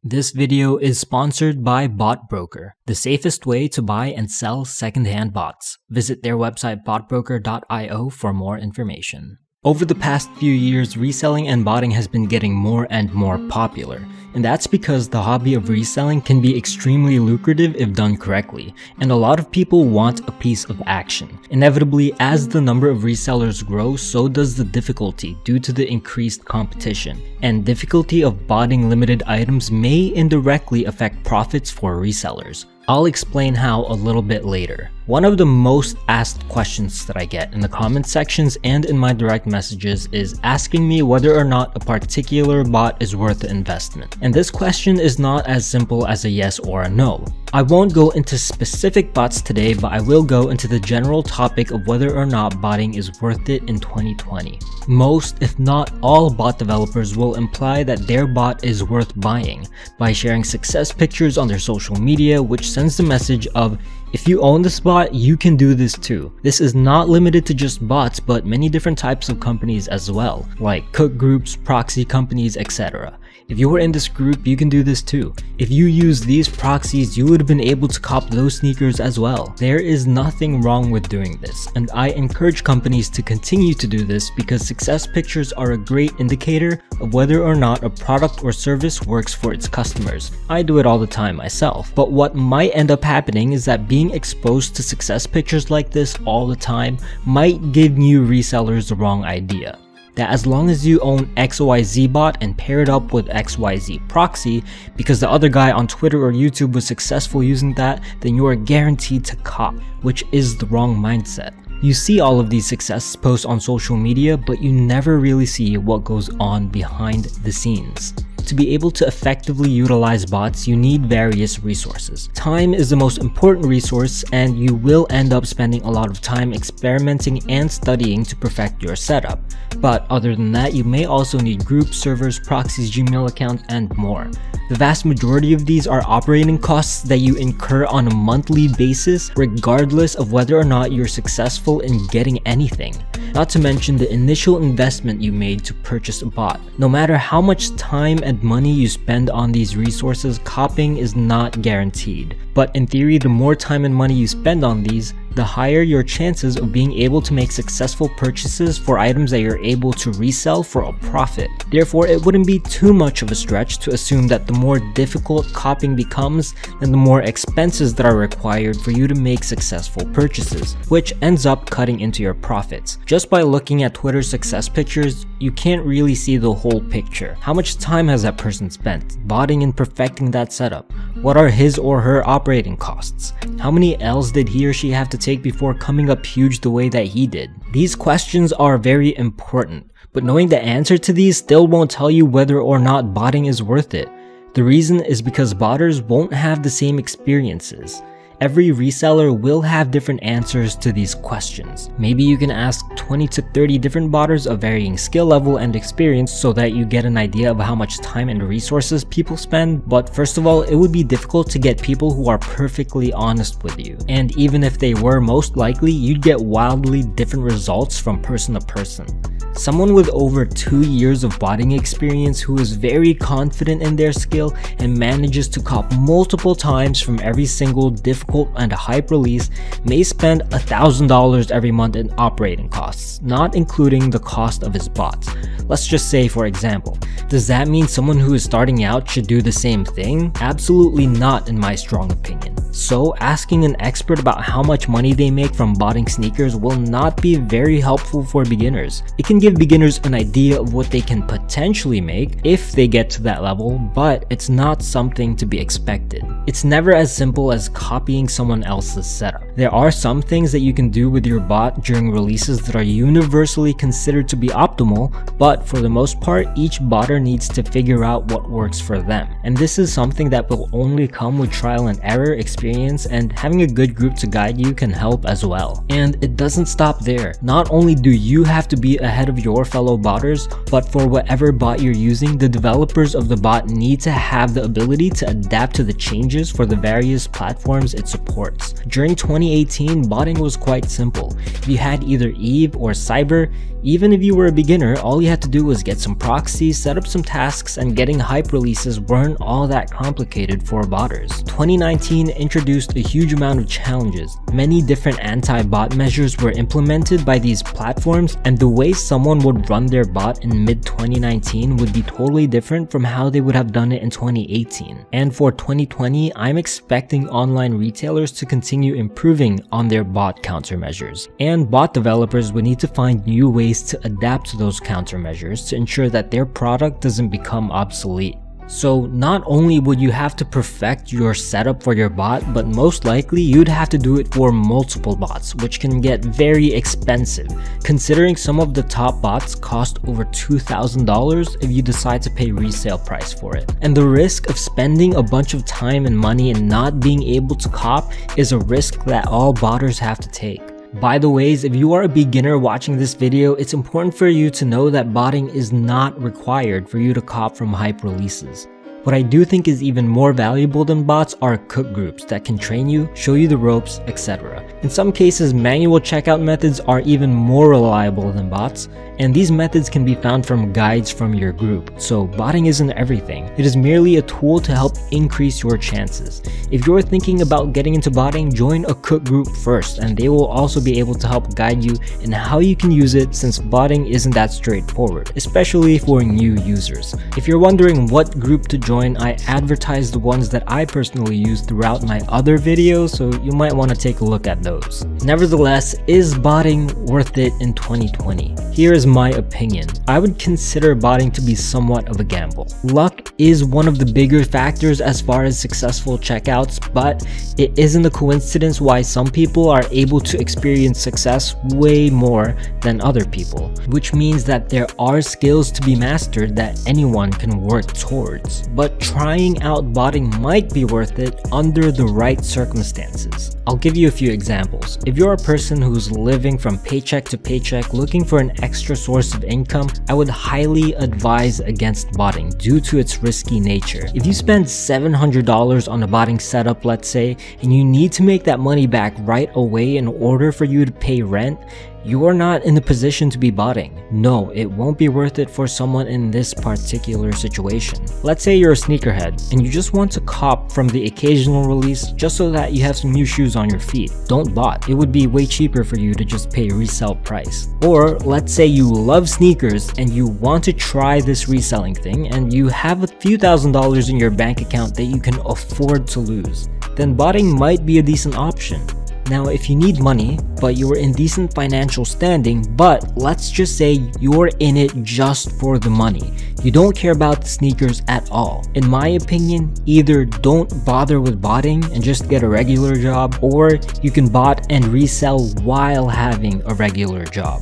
This video is sponsored by BotBroker, the safest way to buy and sell secondhand bots. Visit their website bottbroker.io for more information. Over the past few years, reselling and botting has been getting more and more popular. And that's because the hobby of reselling can be extremely lucrative if done correctly, and a lot of people want a piece of action. Inevitably, as the number of resellers grows, so does the difficulty due to the increased competition. And difficulty of botting limited items may indirectly affect profits for resellers. I'll explain how a little bit later. One of the most asked questions that I get in the comment sections and in my direct messages is asking me whether or not a particular bot is worth the investment. And this question is not as simple as a yes or a no. I won't go into specific bots today, but I will go into the general topic of whether or not botting is worth it in 2020. Most, if not all, bot developers will imply that their bot is worth buying by sharing success pictures on their social media, which sends the message of, if you own this bot, you can do this too. This is not limited to just bots, but many different types of companies as well, like cook groups, proxy companies, etc. If you were in this group, you can do this too. If you use these proxies, you would have been able to cop those sneakers as well. There is nothing wrong with doing this, and I encourage companies to continue to do this because success pictures are a great indicator of whether or not a product or service works for its customers. I do it all the time myself, but what might end up happening is that being exposed to success pictures like this all the time might give new resellers the wrong idea. That as long as you own XYZ bot and pair it up with XYZ proxy because the other guy on Twitter or YouTube was successful using that, then you are guaranteed to cop, which is the wrong mindset. You see all of these success posts on social media, but you never really see what goes on behind the scenes. To be able to effectively utilize bots, you need various resources. Time is the most important resource, and you will end up spending a lot of time experimenting and studying to perfect your setup. But other than that, you may also need groups, servers, proxies, Gmail accounts, and more. The vast majority of these are operating costs that you incur on a monthly basis, regardless of whether or not you're successful in getting anything. Not to mention the initial investment you made to purchase a bot. No matter how much time and money you spend on these resources, copying is not guaranteed. But in theory, the more time and money you spend on these, the higher your chances of being able to make successful purchases for items that you're able to resell for a profit. Therefore, it wouldn't be too much of a stretch to assume that the more difficult copying becomes, then the more expenses that are required for you to make successful purchases, which ends up cutting into your profits. Just by looking at Twitter success pictures, you can't really see the whole picture. How much time has that person spent botting and perfecting that setup? What are his or her operating costs? How many L's did he or she have to take before coming up huge the way that he did? These questions are very important, but knowing the answer to these still won't tell you whether or not botting is worth it. The reason is because botters won't have the same experiences. Every reseller will have different answers to these questions. Maybe you can ask 20 to 30 different botters of varying skill level and experience so that you get an idea of how much time and resources people spend, but first of all, it would be difficult to get people who are perfectly honest with you. And even if they were, most likely you'd get wildly different results from person to person. Someone with over 2 years of botting experience who is very confident in their skill and manages to cop multiple times from every single difficult and hype release may spend $1,000 every month in operating costs, not including the cost of his bots. Let's just say, for example, does that mean someone who is starting out should do the same thing? Absolutely not, in my strong opinion. So asking an expert about how much money they make from botting sneakers will not be very helpful for beginners. It can give beginners an idea of what they can potentially make if they get to that level, but it's not something to be expected. It's never as simple as copying someone else's setup. There are some things that you can do with your bot during releases that are universally considered to be optimal, but for the most part, each botter needs to figure out what works for them. And this is something that will only come with trial and error experience, and having a good group to guide you can help as well. And it doesn't stop there. Not only do you have to be ahead of your fellow botters, but for whatever bot you're using, the developers of the bot need to have the ability to adapt to the changes for the various platforms it supports. During 2018, botting was quite simple. If you had either Eve or Cyber, even if you were a beginner, all you had to do was get some proxies, set up some tasks, and getting hype releases weren't all that complicated for botters. 2019 introduced a huge amount of challenges. Many different anti-bot measures were implemented by these platforms, and the way someone would run their bot in mid-2019 would be totally different from how they would have done it in 2018. And for 2020, I'm expecting online retailers to continue improving on their bot countermeasures. And bot developers would need to find new ways to adapt to those countermeasures to ensure that their product doesn't become obsolete. So not only would you have to perfect your setup for your bot, but most likely you'd have to do it for multiple bots, which can get very expensive, considering some of the top bots cost over $2,000 if you decide to pay resale price for it. And the risk of spending a bunch of time and money and not being able to cop is a risk that all botters have to take. By the ways, if you are a beginner watching this video, it's important for you to know that botting is not required for you to cop from hype releases. What I do think is even more valuable than bots are cook groups that can train you, show you the ropes, etc. In some cases, manual checkout methods are even more reliable than bots, and these methods can be found from guides from your group. So botting isn't everything. It is merely a tool to help increase your chances. If you're thinking about getting into botting, join a cook group first, and they will also be able to help guide you in how you can use it, since botting isn't that straightforward, especially for new users. If you're wondering what group to join, I advertise the ones that I personally use throughout my other videos, so you might want to take a look at those. Nevertheless, is botting worth it in 2020? Here is my opinion. I would consider botting to be somewhat of a gamble. Luck is one of the bigger factors as far as successful checkouts, but it isn't a coincidence why some people are able to experience success way more than other people, which means that there are skills to be mastered that anyone can work towards. But trying out botting might be worth it under the right circumstances. I'll give you a few examples. If you're a person who's living from paycheck to paycheck looking for an extra source of income, I would highly advise against botting due to its risky nature. If you spend $700 on a botting setup, let's say, and you need to make that money back right away in order for you to pay rent, you are not in the position to be botting. No, it won't be worth it for someone in this particular situation. Let's say you're a sneakerhead and you just want to cop from the occasional release just so that you have some new shoes on your feet. Don't bot. It would be way cheaper for you to just pay resale price. Or let's say you love sneakers and you want to try this reselling thing and you have a few $1,000s in your bank account that you can afford to lose. Then botting might be a decent option. Now, if you need money, but you are in decent financial standing, but let's just say you're in it just for the money. You don't care about the sneakers at all. In my opinion, either don't bother with botting and just get a regular job, or you can bot and resell while having a regular job.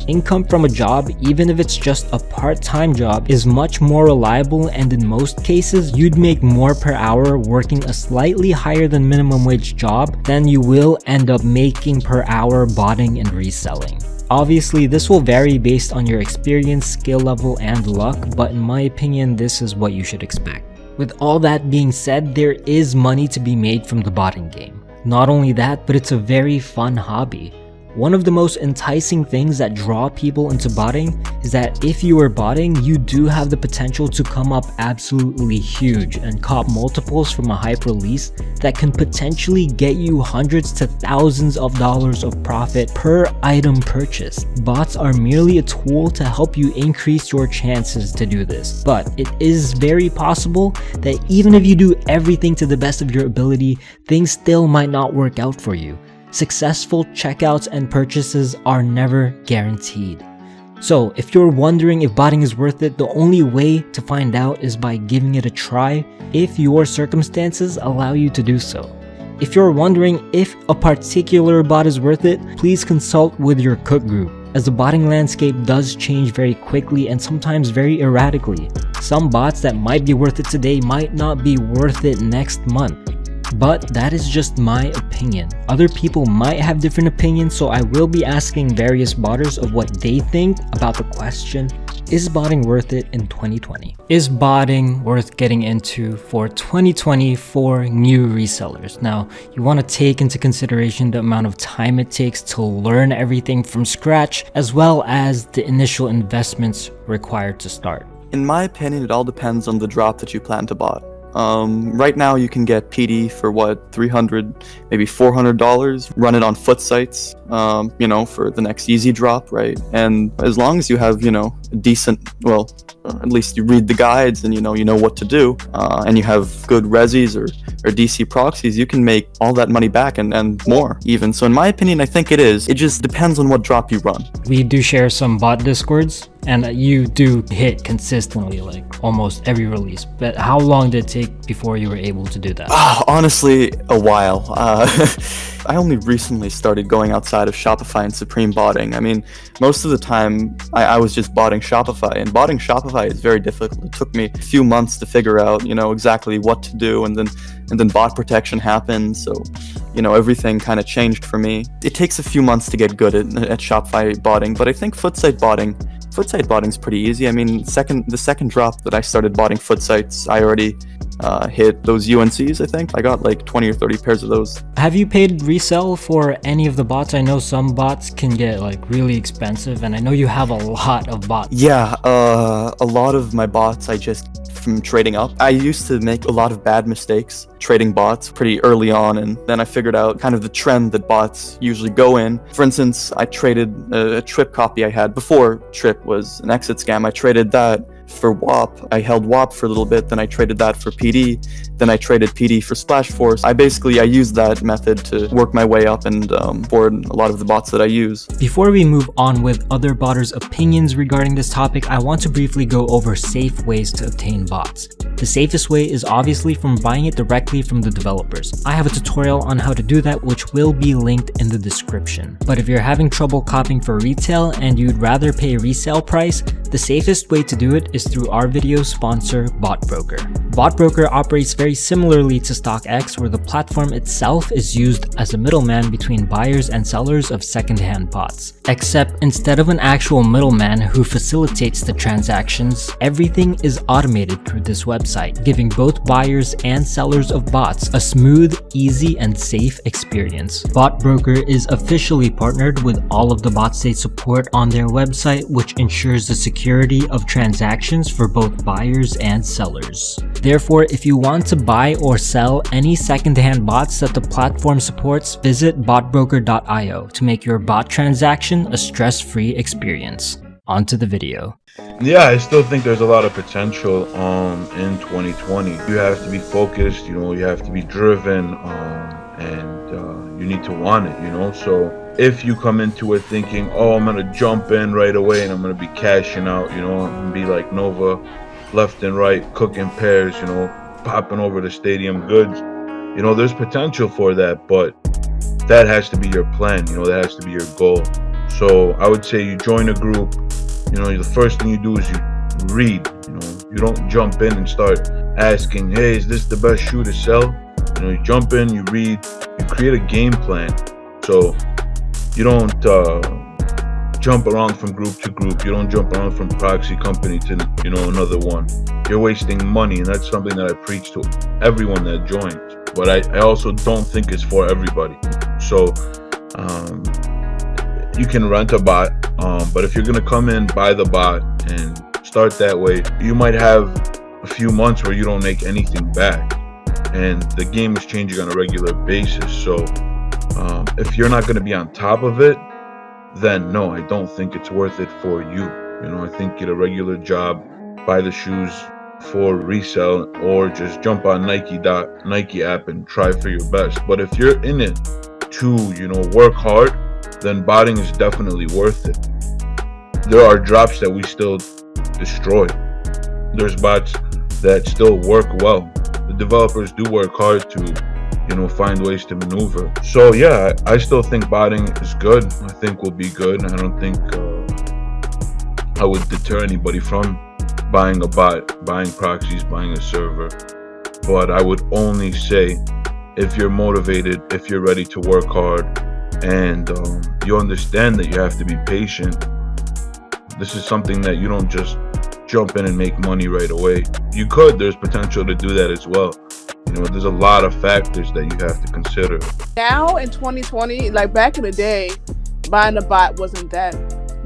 Income from a job, even if it's just a part-time job, is much more reliable, and in most cases, you'd make more per hour working a slightly higher than minimum wage job than you will end up making per hour botting and reselling. Obviously, this will vary based on your experience, skill level, and luck, but in my opinion, this is what you should expect. With all that being said, there is money to be made from the botting game. Not only that, but it's a very fun hobby. One of the most enticing things that draw people into botting is that if you are botting, you do have the potential to come up absolutely huge and cop multiples from a hype release that can potentially get you hundreds to thousands of dollars of profit per item purchased. Bots are merely a tool to help you increase your chances to do this, but it is very possible that even if you do everything to the best of your ability, things still might not work out for you. Successful checkouts and purchases are never guaranteed. So if you're wondering if botting is worth it, the only way to find out is by giving it a try if your circumstances allow you to do so. If you're wondering if a particular bot is worth it, please consult with your cook group, as the botting landscape does change very quickly and sometimes very erratically. Some bots that might be worth it today might not be worth it next month. But that is just my opinion. Other people might have different opinions, so I will be asking various botters of what they think about the question, Is botting worth it in 2020? Is botting worth getting into for 2020 for new resellers? Now, you want to take into consideration the amount of time it takes to learn everything from scratch, as well as the initial investments required to start. In my opinion, it all depends on the drop that you plan to bot. Right now you can get PD for what, $300, maybe $400, run it on foot sites, for the next easy drop, right? And as long as you have, a decent, well, at least you read the guides and you know what to do, and you have good resis or DC proxies, you can make all that money back and more even. So in my opinion, I think it is. It just depends on what drop you run. We do share some bot discords, and you do hit consistently like almost every release. But how long did it take before you were able to do that? Honestly, a while. I only recently started going outside of Shopify and Supreme botting. I mean, most of the time I was just botting Shopify, and botting Shopify is very difficult. It took me a few months to figure out, exactly what to do, and then bot protection happened. So, everything kind of changed for me. It takes a few months to get good at Shopify botting, but I think foot site botting is pretty easy. I mean, the second drop that I started botting foot sites, I already hit those UNCs. I think I got like 20 or 30 pairs of those. Have you paid resell for any of the bots? I know some bots can get like really expensive, and I know you have a lot of bots. Yeah, a lot of my bots I just from trading up. I used to make a lot of bad mistakes trading bots pretty early on, and then I figured out kind of the trend that bots usually go in. For instance, I traded a Trip copy I had before Trip was an exit scam. I traded that for WAP. I held WAP for a little bit, then I traded that for PD, then I traded PD for Splash Force. I used that method to work my way up and board a lot of the bots that I use. Before we move on with other botters' opinions regarding this topic, I want to briefly go over safe ways to obtain bots. The safest way is obviously from buying it directly from the developers. I have a tutorial on how to do that, which will be linked in the description. But if you're having trouble copying for retail and you'd rather pay resale price, the safest way to do it is through our video sponsor, BotBroker. BotBroker operates very similarly to StockX, where the platform itself is used as a middleman between buyers and sellers of secondhand bots. Except instead of an actual middleman who facilitates the transactions, everything is automated through this website, giving both buyers and sellers of bots a smooth, easy, and safe experience. BotBroker is officially partnered with all of the bots they support on their website, which ensures the security of transactions for both buyers and sellers. Therefore, if you want to buy or sell any secondhand bots that the platform supports, visit BOTTERBOYNOVA to make your bot transaction a stress-free experience. On to the video. Yeah, I still think there's a lot of potential in 2020. You have to be focused, you have to be driven, and you need to want it, so if you come into it thinking, oh, I'm gonna jump in right away and I'm gonna be cashing out, and be like Nova, left and right, cooking pairs, popping over the stadium goods, there's potential for that, but that has to be your plan, that has to be your goal. So I would say you join a group, the first thing you do is you read, you don't jump in and start asking, hey, is this the best shoe to sell? You jump in, you read, you create a game plan. So you don't jump around from group to group. You don't jump around from proxy company to another one. You're wasting money, and that's something that I preach to everyone that joins. But I also don't think it's for everybody. So you can rent a bot, but if you're gonna come in, buy the bot and start that way, you might have a few months where you don't make anything back, and the game is changing on a regular basis. So if you're not going to be on top of it, then no, I don't think it's worth it for you. I think get a regular job, buy the shoes for resell, or just jump on Nike app and try for your best. But if you're in it to work hard, then botting is definitely worth it. There are drops that we still destroy. There's bots that still work well. The developers do work hard to find ways to maneuver. So yeah, I still think botting is good. I think will be good. I don't think I would deter anybody from buying a bot, buying proxies, buying a server. But I would only say, if you're motivated, if you're ready to work hard, and you understand that you have to be patient, This is something that you don't just jump in and make money right away. You could, there's potential to do that as well. You know, there's a lot of factors that you have to consider. Now in 2020, like back in the day, buying a bot wasn't that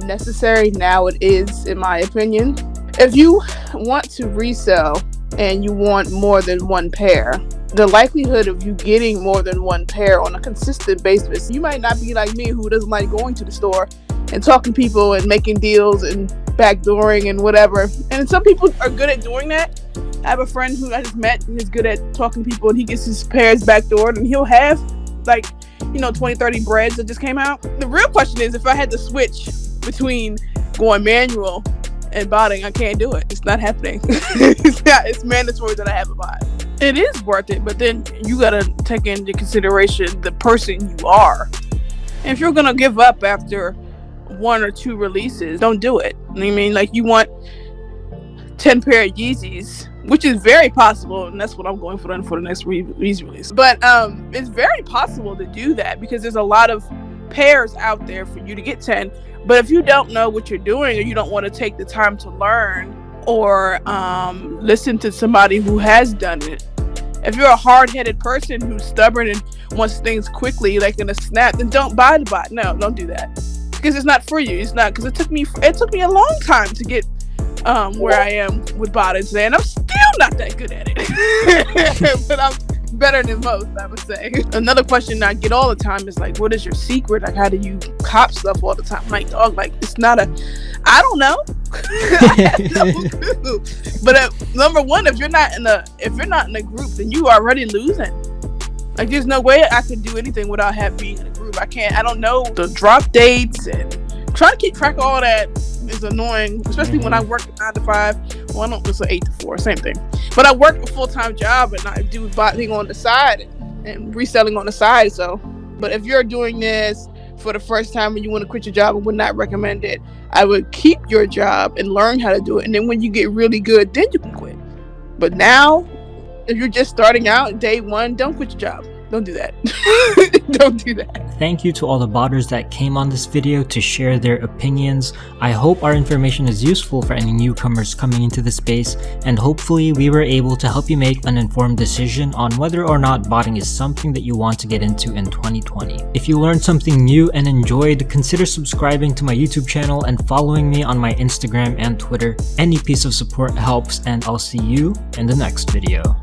necessary. Now it is, in my opinion. If you want to resell and you want more than one pair, the likelihood of you getting more than one pair on a consistent basis, you might not be like me, who doesn't like going to the store and talking to people and making deals and backdooring and whatever. And some people are good at doing that. I have a friend who I just met, and he's good at talking to people, and he gets his pairs backdoored, and he'll have like, 20, 30 breads that just came out. The real question is, if I had to switch between going manual and botting, I can't do it. It's not happening. It's mandatory that I have a bot. It is worth it, but then you gotta take into consideration the person you are. And if you're gonna give up after 1 or 2 releases, don't do it. I mean, like, you want 10 pair of Yeezys, which is very possible, and that's what I'm going for the next Yeezy release. But it's very possible to do that, because there's a lot of pairs out there for you to get 10. But if you don't know what you're doing, or you don't want to take the time to learn, or listen to somebody who has done it, if you're a hard-headed person who's stubborn and wants things quickly, like in a snap, then don't buy the bot. No, don't do that, because it's not for you. It's not, because it took me a long time to get where I am with botting today, and I'm still not that good at it. But I'm better than most, I would say. Another question I get all the time is like, what is your secret? Like, how do you cop stuff all the time? Like, dog, like, it's not I don't know. I have no clue. But number one, if you're not in a group, then you are already losing. Like, there's no way I could do anything without being in a group. I don't know the drop dates, and trying to keep track of all that is annoying, especially when I work 9 to 5. Well, I don't, it's 8 to 4, same thing. But I work a full-time job, and I do botting on the side and reselling on the side. So, but if you're doing this for the first time and you want to quit your job, I would not recommend it. I would keep your job and learn how to do it, and then when you get really good, then you can quit. But now, if you're just starting out, day one, don't quit your job. Don't do that. Don't do that. Thank you to all the botters that came on this video to share their opinions. I hope our information is useful for any newcomers coming into the space, and hopefully we were able to help you make an informed decision on whether or not botting is something that you want to get into in 2020. If you learned something new and enjoyed, consider subscribing to my YouTube channel and following me on my Instagram and Twitter. Any piece of support helps, and I'll see you in the next video.